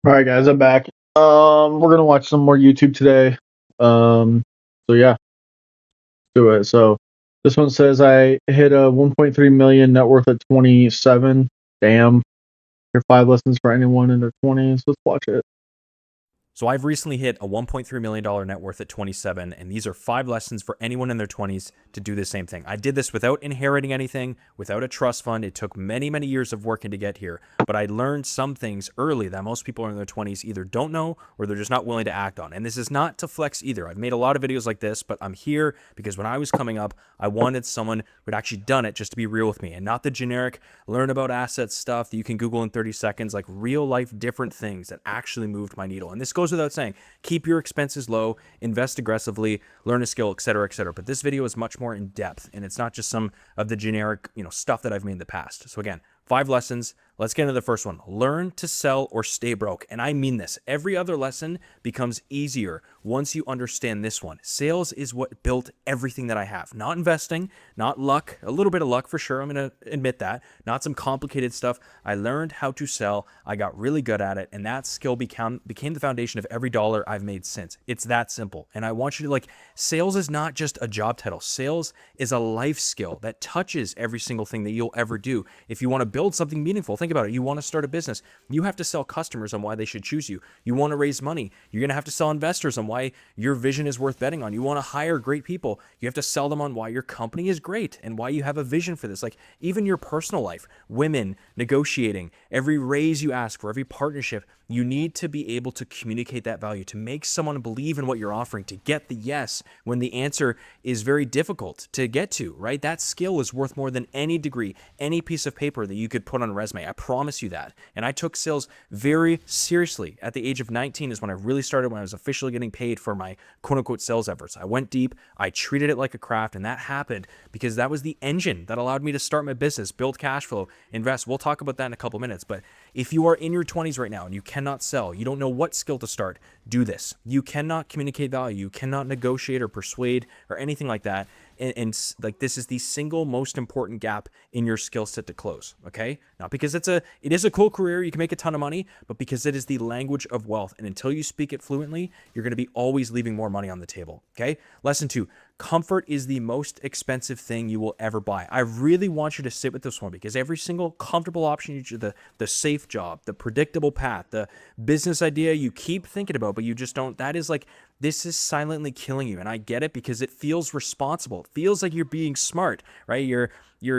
All right, guys, I'm back. We're gonna watch some more YouTube today. So yeah, do it. So this one says I hit a 1.3 million net worth at 27. Damn. Here 5 lessons for anyone in their 20s. Let's watch it. So I've recently hit a $1.3 million net worth at 27, and these are 5 lessons for anyone in their 20s to do the same thing. I did this without inheriting anything, without a trust fund. It took many, many years of working to get here, but I learned some things early that most people in their 20s either don't know or they're just not willing to act on. And this is not to flex either. I've made a lot of videos like this, but I'm here because when I was coming up, I wanted someone who'd actually done it just to be real with me and not the generic learn about assets stuff that you can Google in 30 seconds, like real life different things that actually moved my needle. And this goes without saying, keep your expenses low, invest aggressively, learn a skill, etc., etc. But this video is much more in depth, and it's not just some of the generic, stuff that I've made in the past. So again, 5 lessons. Let's get into the first one. Learn to sell or stay broke. And I mean this. Every other lesson becomes easier once you understand this one. Sales is what built everything that I have. Not investing, not luck, a little bit of luck for sure. I'm going to admit that. Not some complicated stuff. I learned how to sell. I got really good at it. And that skill became the foundation of every dollar I've made since. It's that simple. And I want you to sales is not just a job title. Sales is a life skill that touches every single thing that you'll ever do. If you want to build something meaningful, think about it. You want to start a business. You have to sell customers on why they should choose you. You want to raise money. You're going to have to sell investors on why your vision is worth betting on. You want to hire great people. You have to sell them on why your company is great and why you have a vision for this. Like even your personal life, women, negotiating, every raise you ask for, every partnership, you need to be able to communicate that value, to make someone believe in what you're offering, to get the yes when the answer is very difficult to get to, right? That skill is worth more than any degree, any piece of paper that you could put on a resume. I promise you that. And I took sales very seriously. At the age of 19 is when I really started, when I was officially getting paid for my quote unquote sales efforts. I went deep, I treated it like a craft, and that happened because that was the engine that allowed me to start my business, build cash flow, invest. We'll talk about that in a couple minutes. But if you are in your 20s right now and you cannot sell, you don't know what skill to start, do this. You cannot communicate value, you cannot negotiate or persuade or anything like that. And this is the single most important gap in your skill set to close. Okay, not because it is a cool career, you can make a ton of money, but because it is the language of wealth, and until you speak it fluently, you're going to be always leaving more money on the table. Okay, lesson 2: comfort is the most expensive thing you will ever buy. I really want you to sit with this one because every single comfortable option, the safe job, the predictable path, the business idea you keep thinking about but you just don't, this is silently killing you. And I get it because it feels responsible. It feels like you're being smart, right? You're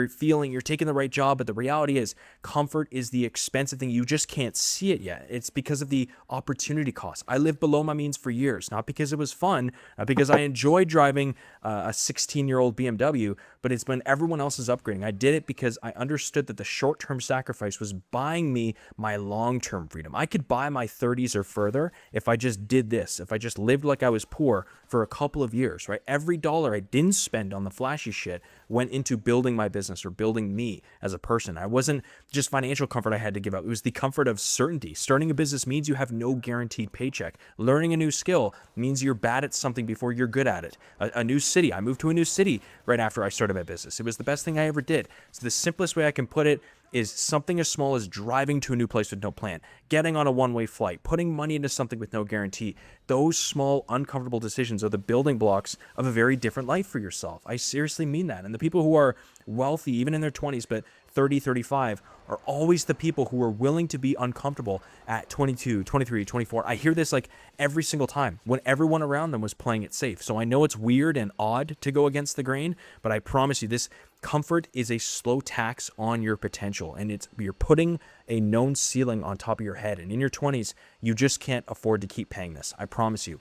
taking the right job, but the reality is comfort is the expensive thing. You just can't see it yet. It's because of the opportunity cost. I lived below my means for years, not because it was fun, not because I enjoyed driving a 16-year-old BMW, but it's when everyone else is upgrading. I did it because I understood that the short-term sacrifice was buying me my long-term freedom. I could buy my 30s or further if I just did this, if I just lived like I was poor for a couple of years, right? Every dollar I didn't spend on the flashy shit went into building my business or building me as a person. I wasn't just financial comfort I had to give up. It was the comfort of certainty. Starting a business means you have no guaranteed paycheck. Learning a new skill means you're bad at something before you're good at it. A new city. I moved to a new city right after I started my business. It was the best thing I ever did. So the simplest way I can put it is something as small as driving to a new place with no plan, getting on a one-way flight, putting money into something with no guarantee. Those small, uncomfortable decisions are the building blocks of a very different life for yourself. I seriously mean that. And the people who are wealthy, even in their 20s, but 30, 35, are always the people who are willing to be uncomfortable at 22, 23, 24. I hear this every single time when everyone around them was playing it safe. So I know it's weird and odd to go against the grain, but I promise you this comfort is a slow tax on your potential, and you're putting a known ceiling on top of your head. And in your 20s, you just can't afford to keep paying this. I promise you.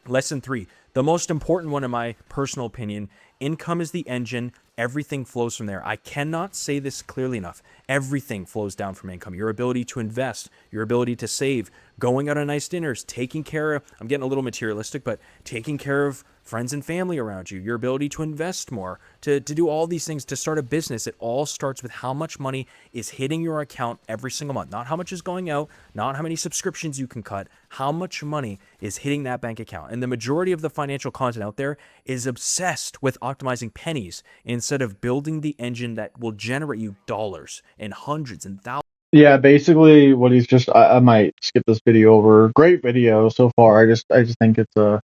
Lesson 3, the most important one in my personal opinion: income is the engine. Everything flows from there. I cannot say this clearly enough. Everything flows down from income. Your ability to invest, your ability to save, going out on nice dinners, taking care of, I'm getting a little materialistic, but taking care of friends and family around you, your ability to invest more, to do all these things, to start a business. It all starts with how much money is hitting your account every single month. Not how much is going out, not how many subscriptions you can cut, how much money is hitting that bank account. And the majority of the financial content out there is obsessed with optimizing pennies instead of building the engine that will generate you dollars and hundreds and thousands. Yeah, basically what he's just I might skip this video over. Great video so far. I just think it's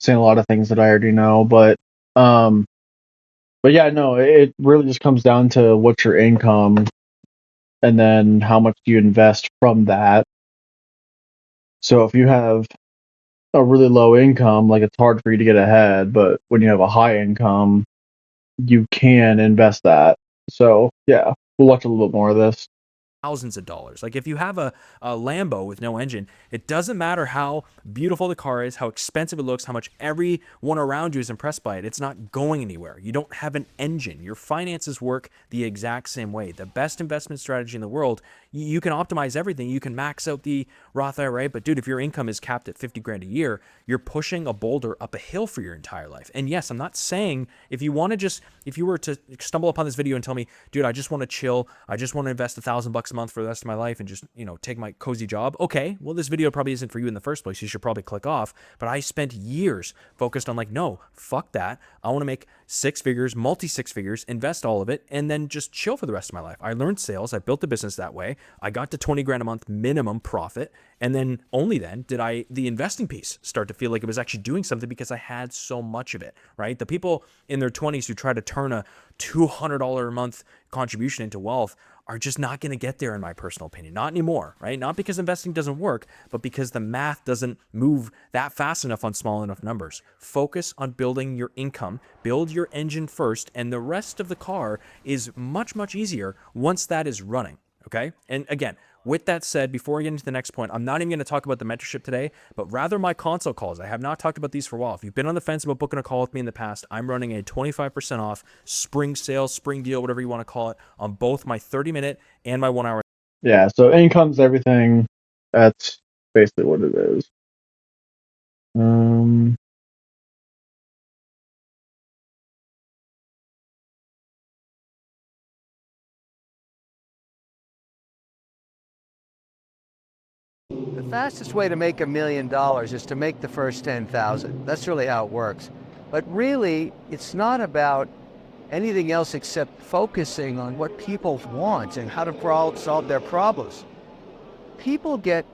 saying a lot of things that I already know, um but yeah, no, it really just comes down to what's your income and then how much do you invest from that. So if you have a really low income, like it's hard for you to get ahead, but when you have a high income, you can invest that. So yeah, we'll watch a little bit more of this. Thousands of dollars. Like if you have a Lambo with no engine, it doesn't matter how beautiful the car is, how expensive it looks, how much everyone around you is impressed by it. It's not going anywhere. You don't have an engine. Your finances work the exact same way. The best investment strategy in the world, you can optimize everything. You can max out the Roth IRA, but dude, if your income is capped at 50 grand a year, you're pushing a boulder up a hill for your entire life. And yes, I'm not saying if you were to stumble upon this video and tell me, dude, I just want to chill, I just want to invest $1,000 a month for the rest of my life and just, take my cozy job. Okay, well, this video probably isn't for you in the first place. You should probably click off. But I spent years focused on like, no, fuck that. I want to make six figures, multi six figures, invest all of it, and then just chill for the rest of my life. I learned sales. I built the business that way. I got to 20 grand a month minimum profit. And then only then did the investing piece start to feel like it was actually doing something because I had so much of it, right? The people in their 20s who try to turn a $200 a month contribution into wealth are just not going to get there, in my personal opinion. Not anymore, right? Not because investing doesn't work, but because the math doesn't move that fast enough on small enough numbers. Focus on building your income, build your engine first, and the rest of the car is much, much easier once that is running, okay? And again, with that said, before I get into the next point, I'm not even going to talk about the mentorship today, but rather my consult calls. I have not talked about these for a while. If you've been on the fence about booking a call with me in the past, I'm running a 25% off spring sale, spring deal, whatever you want to call it, on both my 30-minute and my 1 hour. Yeah, so income's everything. That's basically what it is. The fastest way to make $1 million is to make the first 10,000. That's really how it works. But really, it's not about anything else except focusing on what people want and how to solve their problems. People get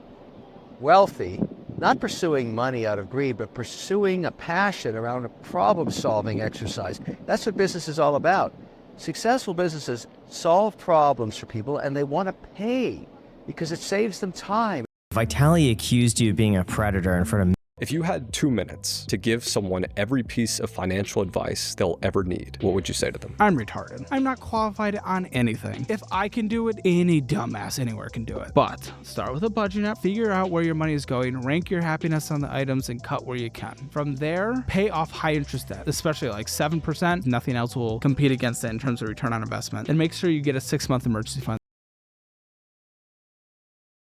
wealthy, not pursuing money out of greed, but pursuing a passion around a problem-solving exercise. That's what business is all about. Successful businesses solve problems for people and they want to pay because it saves them time. Vitali accused you of being a predator in front of. If you had 2 minutes to give someone every piece of financial advice they'll ever need, what would you say to them? I'm retarded. I'm not qualified on anything. If I can do it, any dumbass anywhere can do it. But start with a budget app, figure out where your money is going, rank your happiness on the items, and cut where you can. From there, pay off high interest debt, especially like 7%. Nothing else will compete against it in terms of return on investment. And make sure you get a 6-month emergency fund.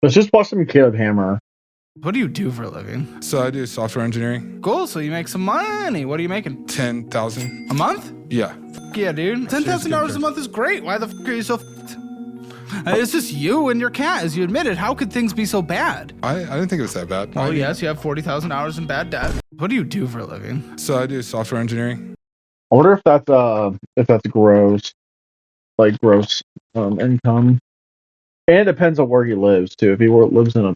Let's just watch some Caleb Hammer. What do you do for a living? So I do software engineering. Cool, so you make some money. What are you making? 10,000 a month? Yeah. Yeah, dude. $10,000 a month is great. Why the f are you so f***ed? It's just you and your cat, as you admitted. How could things be so bad? I didn't think it was that bad. Oh, yes, you have $40,000 in bad debt. What do you do for a living? So I do software engineering. I wonder if that's gross, like gross income. And it depends on where he lives too. If he lives in an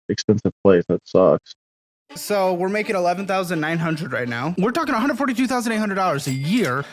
expensive place, that sucks. So we're making $11,900 right now. We're talking $142,800 a year.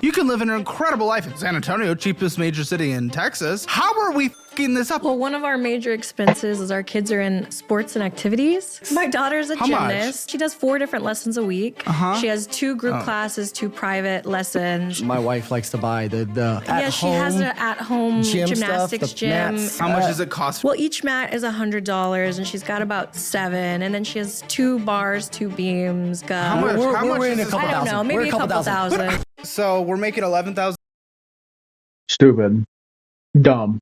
You can live an incredible life in San Antonio, cheapest major city in Texas. How are we f***ing this up? Well, one of our major expenses is our kids are in sports and activities. My daughter's a gymnast. She does 4 different lessons a week. She has 2 group classes, 2 private lessons. My wife likes to buy the Yeah, she has an at-home gymnastics gym. How much does it cost? Well, each mat is $100, and she's got about 7. And then she has 2 bars, 2 beams. How much? We're in a couple I don't know, maybe a couple thousand. So we're making $11,000. Stupid. Dumb.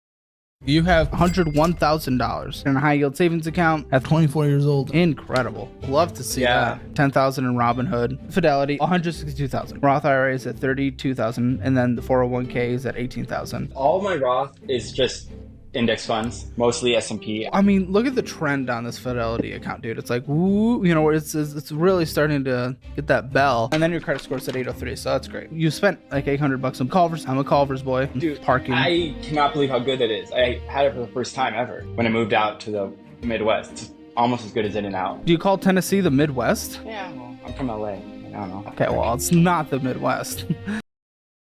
You have $101,000 in a high yield savings account at 24 years old. Incredible. Love to see that. $10,000 in Robinhood. Fidelity, $162,000. Roth IRA is at $32,000, and then the 401k is at $18,000. All my Roth is just index funds, mostly S&P. I mean, look at the trend on this Fidelity account, dude. It's like, woo, you know, it's really starting to get that bell. And then your credit score's at 803, so that's great. You spent like $800 on Culver's. I'm a Culver's boy. Dude, parking. I cannot believe how good that is. I had it for the first time ever when I moved out to the Midwest. It's almost as good as In-N-Out. Do you call Tennessee the Midwest? Yeah, well, I'm from LA. I don't know. Okay, well, it's not the Midwest.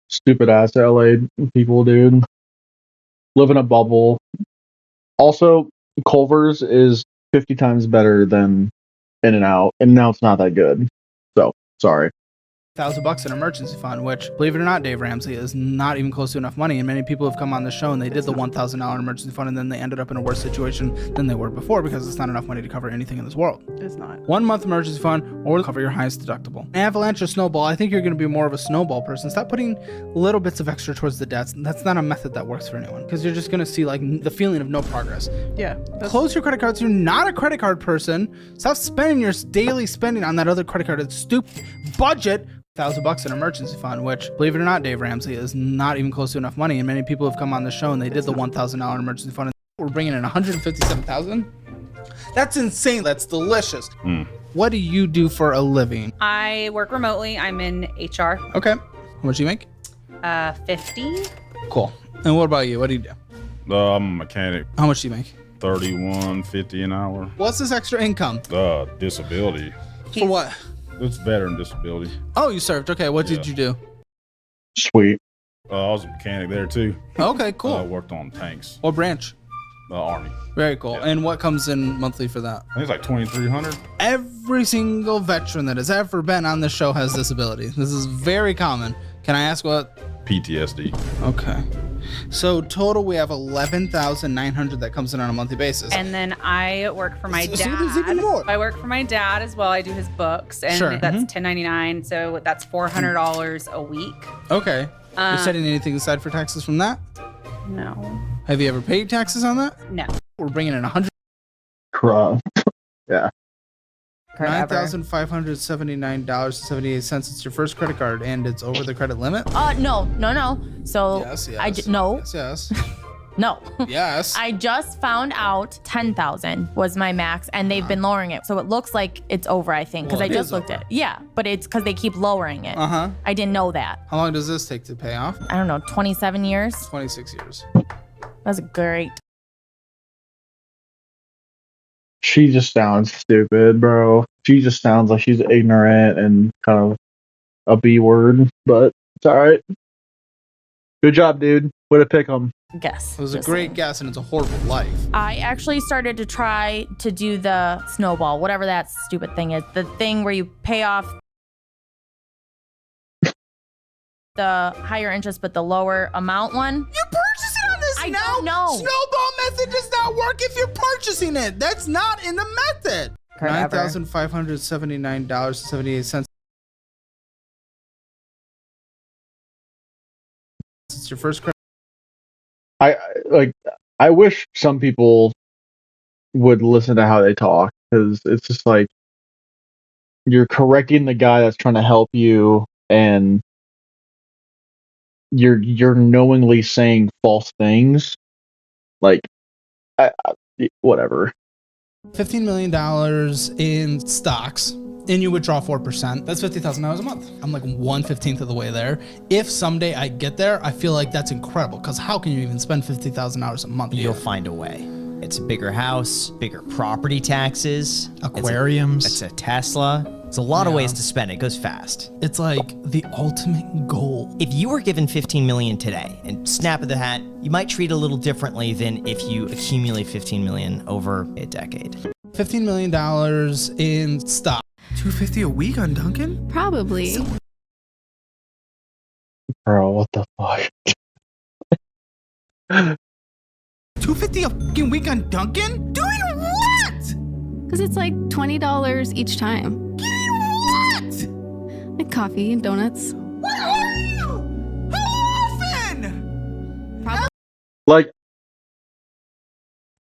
Stupid ass LA people, dude. Live in a bubble. Also, Culver's is 50 times better than In-N-Out. In-N-Out's not that good. So, sorry. $1,000 in emergency fund, which, believe it or not, Dave Ramsey, is not even close to enough money. And many people have come on the show and they did the $1,000 emergency fund and then they ended up in a worse situation than they were before because it's not enough money to cover anything in this world. It's not. 1 month emergency fund or cover your highest deductible. Avalanche or snowball, I think you're going to be more of a snowball person. Stop putting little bits of extra towards the debts. That's not a method that works for anyone because you're just going to see like the feeling of no progress. Yeah. Close your credit cards. You're not a credit card person. Stop spending your daily spending on that other credit card. It's stupid. Budget. $1,000 in emergency fund, which, believe it or not, Dave Ramsey, is not even close to enough money. And many people have come on the show and they did the $1,000 emergency fund. We're bringing in $157,000. That's insane. That's delicious. What do you do for a living? I work remotely. I'm in HR. Okay. How much do you make? 50. Cool. And what about you? What do you do? I'm a mechanic. How much do you make? $31.50 an hour. What's this extra income? Disability. For what? It's veteran disability. Oh, you served. Okay. What did you do? Sweet. I was a mechanic there too. Okay, cool. I worked on tanks. What branch? Army. Very cool. Yeah. And what comes in monthly for that? I think it's like $2,300. Every single veteran that has ever been on this show has disability. This is very common. Can I ask what? PTSD. Okay. So total, we have 11,900 that comes in on a monthly basis. And then I work for my So dad. there's even more. I work for my dad as well. I do his books, and Sure. that's $10.99. So that's $400 a week. Okay. You're setting anything aside for taxes from that? No. Have you ever paid taxes on that? No. We're bringing in 100. Crap. Yeah. $9,579.78. It's your first credit card, and it's over the credit limit. No. So Yes. no. Yes. No. Yes. I just found out 10,000 was my max, and they've been lowering it. So it looks like it's over, I think, because Well, I it just is looked over. at it. Yeah, but it's because they keep lowering it. Uh-huh. I didn't know that. How long does this take to pay off? I don't know, 27 years? 26 years. That's great. She just sounds stupid, bro. She just sounds like she's ignorant and kind of a B word, but it's alright. Good job, dude. Way to pick 'em. Guess. It was a Just great saying. guess, and it's a horrible life. I actually started to try to do the snowball, whatever that stupid thing is. The thing where you pay off the higher interest but the lower amount one. You're purchasing on this I now? don't know. Snowball method does not work if you're purchasing it. That's not in the method. Whatever. $9,579.78. It's your first credit. I wish some people would listen to how they talk, because it's just like you're correcting the guy that's trying to help you, and you're knowingly saying false things. Like, whatever. $15 million in stocks, and you withdraw 4%. That's $50,000 a month. I'm like 1/15 of the way there. If someday I get there, I feel like that's incredible, because how can you even spend $50,000 a month? You'll find a way. It's a bigger house, bigger property taxes, aquariums. It's a Tesla. It's a lot of ways to spend it. It goes fast. It's like the ultimate goal. If you were given 15 million today and snap of the hat, you might treat it a little differently than if you accumulate 15 million over a decade. $15 million in stock. $250 a week on Duncan? Probably. Bro, what the fuck? $250 a fucking week on Duncan? Doing what? Because it's like $20 each time. What? Like coffee and donuts. What are you? How often? Like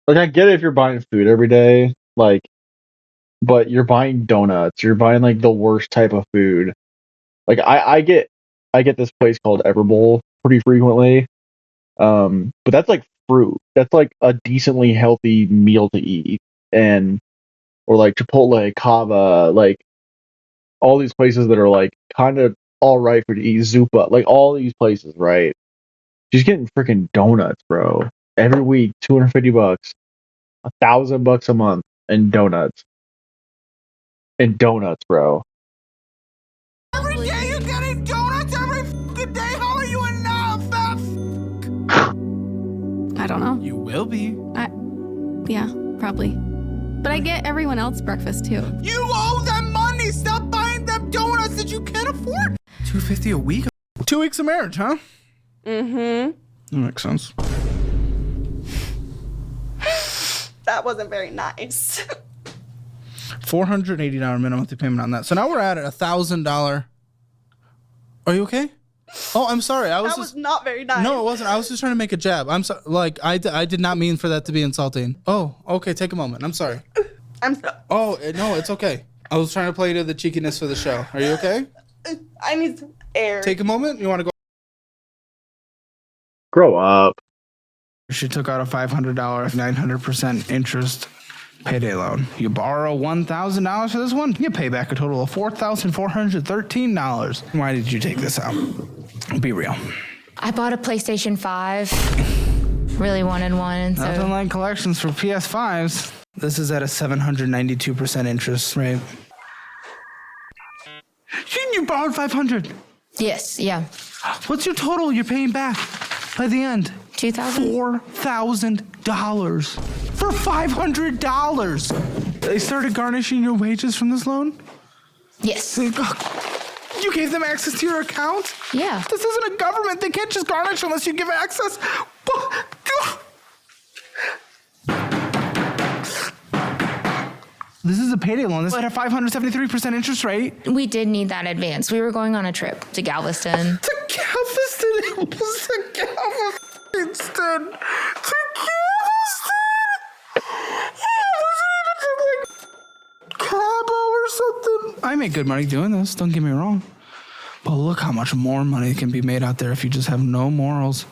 I get it if you're buying food every day, like, but you're buying donuts. You're buying like the worst type of food. Like I get this place called Everbowl pretty frequently, but that's like fruit. that's like a decently healthy meal to eat. And or like Chipotle, Cava, like all these places that are like kind of all right for to eat. Zupa, like all these places, right? She's getting freaking donuts, bro. Every week, $250, $1,000 a month in donuts. And donuts, bro. Every day you're getting donuts every fucking day. How are you enough? I don't know. You will be. Yeah, probably. But I get everyone else breakfast too. You owe them money. Stop buying them donuts that you can't afford. $250 a week? 2 weeks of marriage, huh? Mm-hmm. That makes sense. That wasn't very nice. $480 minimum monthly payment on that. So now we're at $1,000. Are you okay? Oh, I'm sorry. That was not very nice. No, it wasn't. I was just trying to make a jab. I'm sorry. Like, I did not mean for that to be insulting. Oh, okay. Take a moment. I'm sorry. I'm so. Oh, no, it's okay. I was trying to play to the cheekiness for the show. Are you okay? I need some air. Take a moment. You want to go? Grow up. She took out a $500, 900% interest payday loan. You borrow $1,000 for this one, you pay back a total of $4,413. Why did you take this out? Be real. I bought a PlayStation 5. Really wanted one. So Nothing like collections for PS5s. This is at a 792% interest rate. You borrowed $500. yes, yeah. What's your total you're paying back by the end? $2,000. $4,000 for $500. They started garnishing your wages from this loan? Yes. You gave them access to your account? Yeah. This isn't a government. They can't just garnish unless you give access. This is a payday loan. This is at a 573% interest rate. We did need that advance. We were going on a trip to Galveston. To Galveston? It was to Galveston. To Galveston. Cabo or something. I make good money doing this, don't get me wrong. But look how much more money can be made out there if you just have no morals.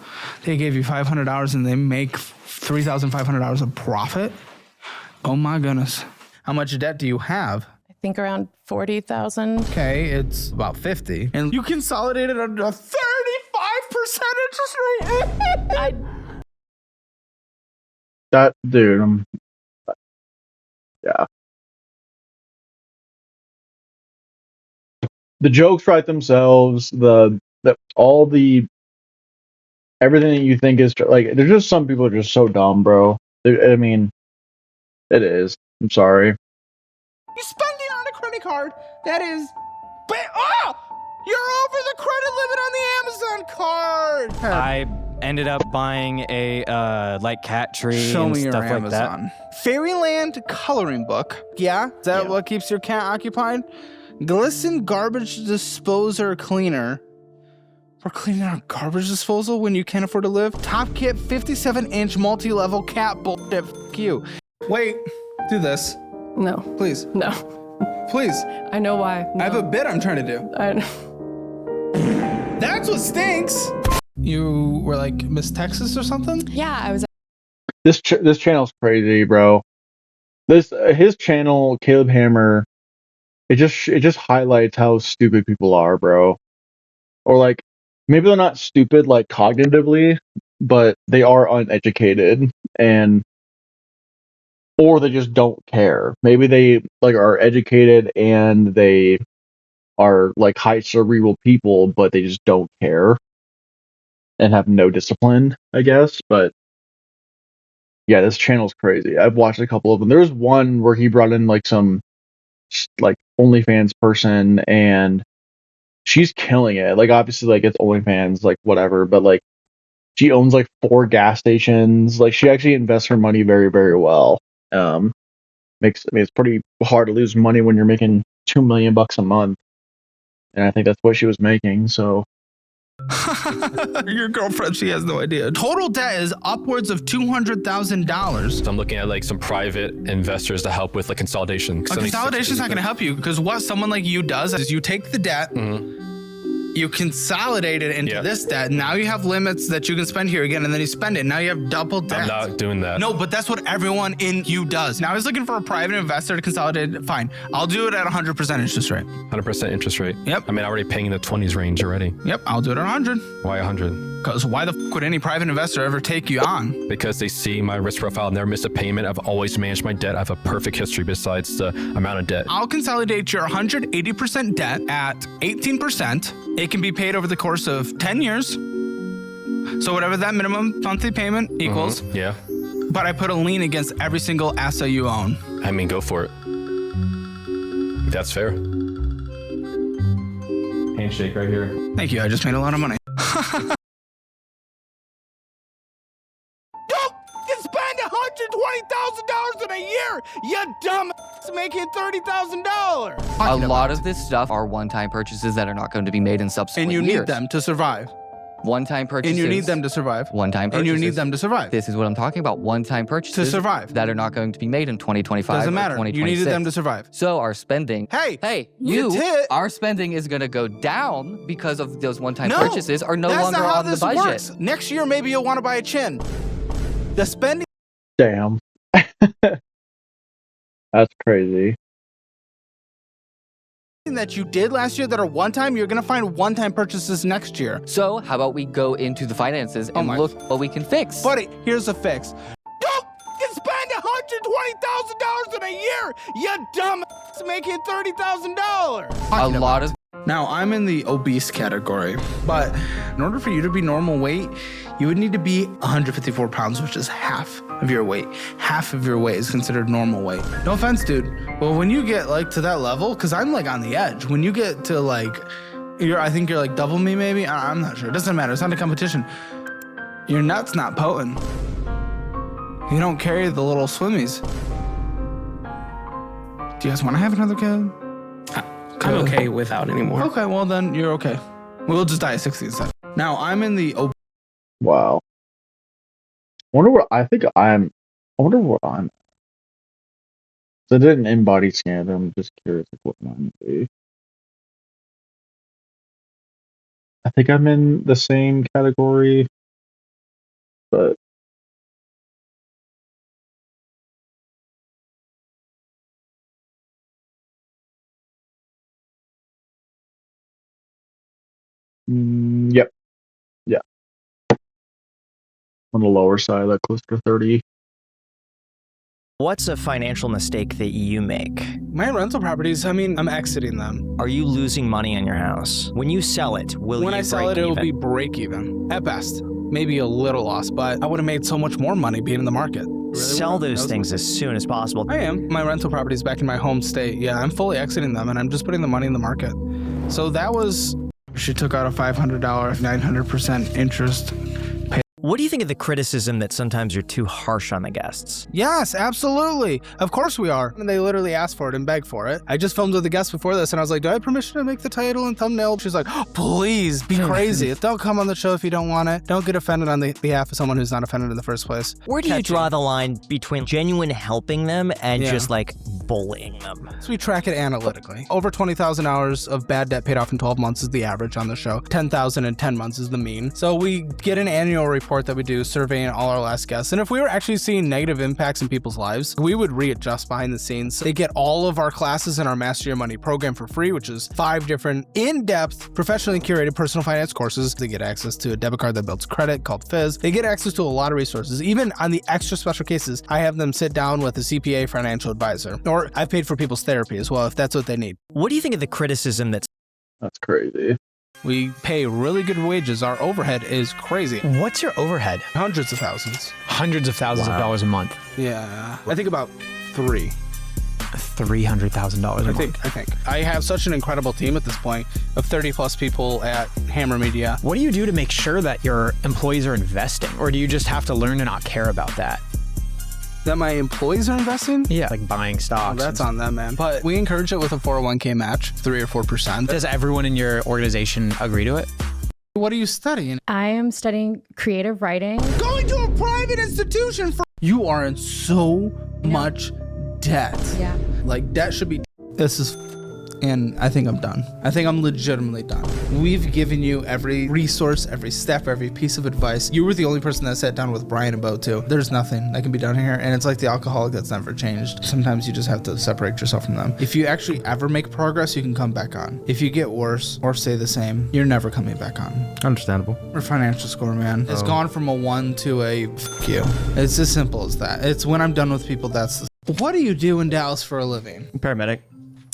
They gave you $500 and they make $3,500 of profit. Oh my goodness. How much debt do you have? I think around 40,000. Okay, it's about 50. And you consolidated under a 35% interest rate. That dude, yeah. The jokes write themselves. All the everything that you think is like. There's just some people are just so dumb, bro. I mean, it is. I'm sorry. You spend it on a credit card that is. You're over the credit limit on the Amazon card. I ended up buying a like cat tree Show and me your stuff like Amazon. that. Fairyland coloring book. Yeah? Is that what keeps your cat occupied? Glisten garbage disposer cleaner. We're cleaning our garbage disposal when you can't afford to live? Top Kit 57-inch multi-level cat bullshit. F you. Wait. Do this. No. Please. No. Please. I know why. No. I have a bit I'm trying to do. I know. That's what stinks. You were like Miss Texas or something? Yeah, I was. This channel's crazy, bro. His channel, Caleb Hammer. It just highlights how stupid people are, bro. Or like maybe they're not stupid like cognitively, but they are uneducated or they just don't care. Maybe they like are educated and they are like high cerebral people, but they just don't care and have no discipline, I guess. But yeah, this channel's crazy. I've watched a couple of them. There was one where he brought in like some like OnlyFans person and she's killing it. Like obviously like it's OnlyFans, like whatever, but like she owns like 4 gas stations. Like she actually invests her money very, very well. It's pretty hard to lose money when you're making $2 million a month. And I think that's what she was making, so Your girlfriend, she has no idea. Total debt is upwards of $200,000. So I'm looking at like some private investors to help with like consolidation. A consolidation's not going to help you because what someone like you does is you take the debt, You consolidate it into this debt. Now you have limits that you can spend here again, and then you spend it. Now you have double debt. I'm not doing that. No, but that's what everyone in you does. Now I was looking for a private investor to consolidate it. Fine. I'll do it at 100% interest rate. 100% interest rate. Yep. I mean, I'm already paying in the 20s range already. Yep, I'll do it at 100. Why 100? Because why the f would any private investor ever take you on? Because they see my risk profile, never miss a payment. I've always managed my debt. I have a perfect history besides the amount of debt. I'll consolidate your 180% debt at 18%. It can be paid over the course of 10 years. So whatever that minimum monthly payment equals. Yeah. But I put a lien against every single asset you own. I mean, go for it. That's fair. Handshake right here. Thank you. I just made a lot of money. Spend $120,000 in a year, you dumb making $30,000. A lot of this stuff are one-time purchases that are not going to be made in subsequent years. And you need them to survive. One-time purchases. And you need them to survive. One-time purchases. And you need them to survive. This is what I'm talking about. One-time purchases. To survive. That are not going to be made in 2025 Doesn't matter. or 2026. You needed them to survive. So our spending. Hey, our spending is going to go down because of those one-time purchases are no longer on the budget. Works. Next year, maybe you'll want to buy a chin. The spending. Damn. That's crazy. That you did last year that are one-time, you're going to find one-time purchases next year. So how about we go into the finances and look what we can fix? Buddy, here's a fix. Don't spend $120,000 in a year, you dumb making $30,000. A lot of. Now, I'm in the obese category, but in order for you to be normal weight, you would need to be 154 pounds, which is half of your weight. Half of your weight is considered normal weight. No offense, dude. Well, when you get like to that level, because I'm like on the edge, when you get to like, I think you're like double me maybe. I'm not sure. It doesn't matter. It's not a competition. Your nut's not potent. You don't carry the little swimmies. Do you guys want to have another kid? I'm okay without anymore. Okay, well then you're okay. We'll just die at 60 instead. Now I'm in the. Wow. I wonder what I'm. So I did an in-body scan. I'm just curious what mine would be. I think I'm in the same category, but. Yep. Yeah. On the lower side, like close to 30. What's a financial mistake that you make? My rental properties, I mean, I'm exiting them. Are you losing money on your house? When you sell it, when I sell it, it will be break even. At best. Maybe a little loss, but I would have made so much more money being in the market. Really sell those things as soon as possible. I am. My rental properties back in my home state. Yeah, I'm fully exiting them and I'm just putting the money in the market. So that was. She took out a $500, 900% interest. What do you think of the criticism that sometimes you're too harsh on the guests? Yes, absolutely. Of course we are. And they literally asked for it and begged for it. I just filmed with the guest before this and I was like, do I have permission to make the title and thumbnail? She's like, oh, please be crazy. Don't come on the show if you don't want it. Don't get offended on the behalf of someone who's not offended in the first place. Where do you draw the line between genuine helping them and just like bullying them? So we track it analytically. Over 20,000 hours of bad debt paid off in 12 months is the average on the show. 10,000 in 10 months is the mean. So we get an annual report that we do surveying all our last guests. And if we were actually seeing negative impacts in people's lives, we would readjust behind the scenes. They get all of our classes in our Master Your Money program for free, which is 5 different in-depth, professionally curated personal finance courses. They get access to a debit card that builds credit called Fizz. They get access to a lot of resources. Even on the extra special cases, I have them sit down with a CPA financial advisor. Or I've paid for people's therapy as well, if that's what they need. What do you think of the criticism that's crazy? We pay really good wages. Our overhead is crazy. What's your overhead? Hundreds of thousands. Hundreds of thousands of dollars a month. Yeah. I think about 3. $300,000 a month. I think. I have such an incredible team at this point of 30 plus people at Hammer Media. What do you do to make sure that your employees are investing? Or do you just have to learn to not care about that? That my employees are investing? Yeah, like buying stocks. That's on them, man. But we encourage it with a 401k match, 3 or 4%. Does everyone in your organization agree to it? What are you studying? I am studying creative writing. Going to a private institution for. You are in so much debt. Yeah. Like, debt should be. This is and I think I'm done. I think I'm legitimately done. We've given you every resource, every step, every piece of advice. You were the only person that sat down with Brian about too. There's nothing that can be done here, and it's like the alcoholic that's never changed. Sometimes you just have to separate yourself from them. If you actually ever make progress, you can come back on. If you get worse or stay the same, you're never coming back on. Understandable. Your financial score, man. It's gone from a 1 to a f you. It's as simple as that. It's when I'm done with people, that's the... What do you do in Dallas for a living? Paramedic.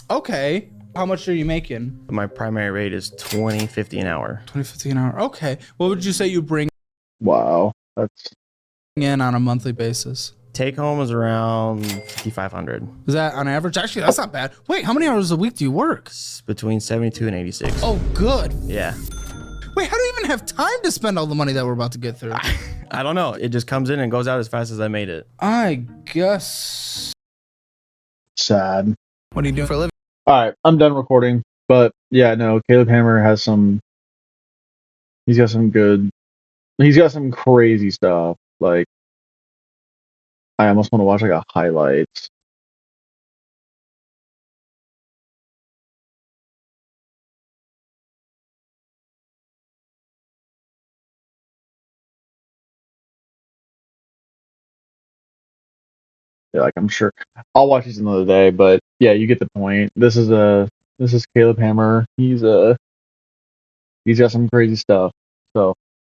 Okay. How much are you making? My primary rate is $20.50 an hour. $20.50 an hour. Okay. What would you say you bring Wow. That's in on a monthly basis? Take home is around $5,500. Is that on average? Actually, that's not bad. Wait, how many hours a week do you work? It's between 72 and 86. Oh, good. Yeah. Wait, how do you even have time to spend all the money that we're about to get through? I don't know. It just comes in and goes out as fast as I made it. I guess. sad. What are you doing for a living? All right, I'm done recording. But yeah, no, Caleb Hammer has some. He's got some good. He's got some crazy stuff. Like, I almost want to watch like a highlights. Yeah, like I'm sure I'll watch these another day, but yeah, you get the point. This is Caleb Hammer. He's got some crazy stuff. So